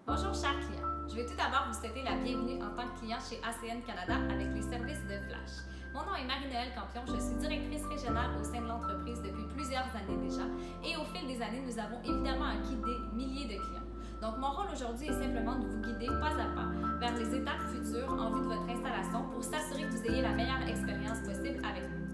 Bonjour chers clients, je vais tout d'abord vous souhaiter la bienvenue en tant que client chez ACN Canada avec les services de Flash. Mon nom est Marie-Noëlle Campion, je suis directrice régionale au sein de l'entreprise depuis plusieurs années déjà et au fil des années, nous avons évidemment acquis des milliers de clients. Donc mon rôle aujourd'hui est simplement de vous guider pas à pas vers les étapes futures en vue de votre installation pour s'assurer que vous ayez la meilleure expérience possible avec nous.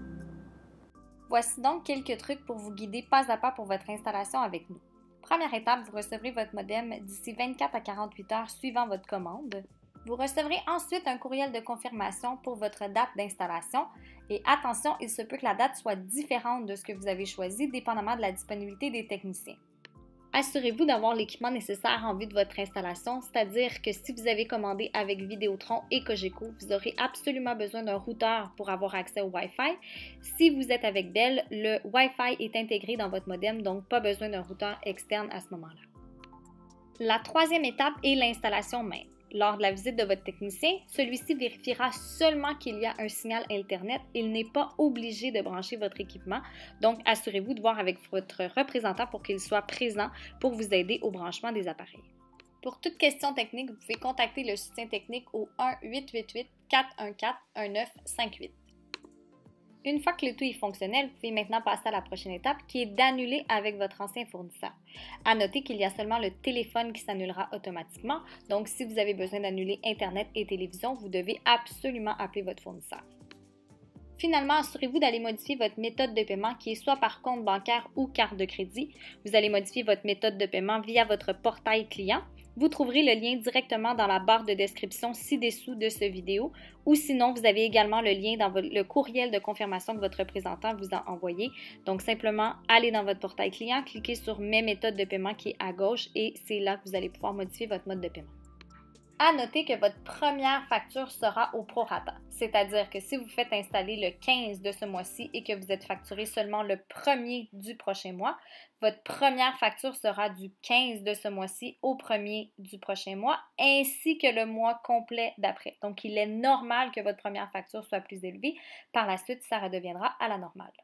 Voici donc quelques trucs pour vous guider pas à pas pour votre installation avec nous. Première étape, vous recevrez votre modem d'ici 24 à 48 heures suivant votre commande. Vous recevrez ensuite un courriel de confirmation pour votre date d'installation. Et attention, il se peut que la date soit différente de ce que vous avez choisi, dépendamment de la disponibilité des techniciens. Assurez-vous d'avoir l'équipement nécessaire en vue de votre installation, c'est-à-dire que si vous avez commandé avec Vidéotron et Cogeco, vous aurez absolument besoin d'un routeur pour avoir accès au Wi-Fi. Si vous êtes avec Bell, le Wi-Fi est intégré dans votre modem, donc pas besoin d'un routeur externe à ce moment-là. La troisième étape est l'installation même. Lors de la visite de votre technicien, celui-ci vérifiera seulement qu'il y a un signal Internet. Il n'est pas obligé de brancher votre équipement, donc assurez-vous de voir avec votre représentant pour qu'il soit présent pour vous aider au branchement des appareils. Pour toute question technique, vous pouvez contacter le soutien technique au 1-888-414-1958. Une fois que le tout est fonctionnel, vous pouvez maintenant passer à la prochaine étape qui est d'annuler avec votre ancien fournisseur. À noter qu'il y a seulement le téléphone qui s'annulera automatiquement, donc si vous avez besoin d'annuler Internet et télévision, vous devez absolument appeler votre fournisseur. Finalement, assurez-vous d'aller modifier votre méthode de paiement qui est soit par compte bancaire ou carte de crédit. Vous allez modifier votre méthode de paiement via votre portail client. Vous trouverez le lien directement dans la barre de description ci-dessous de cette vidéo ou sinon, vous avez également le lien dans le courriel de confirmation que votre représentant vous a envoyé. Donc, simplement, allez dans votre portail client, cliquez sur « Mes méthodes de paiement » qui est à gauche et c'est là que vous allez pouvoir modifier votre mode de paiement. À noter que votre première facture sera au prorata, c'est-à-dire que si vous faites installer le 15 de ce mois-ci et que vous êtes facturé seulement le 1er du prochain mois, votre première facture sera du 15 de ce mois-ci au 1er du prochain mois, ainsi que le mois complet d'après. Donc, il est normal que votre première facture soit plus élevée. Par la suite, ça redeviendra à la normale.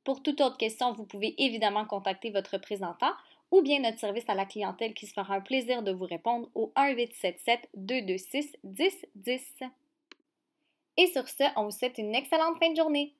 Pour toute autre question, vous pouvez évidemment contacter votre représentant ou bien notre service à la clientèle qui se fera un plaisir de vous répondre au 1-877-226-1010. Et sur ce, on vous souhaite une excellente fin de journée.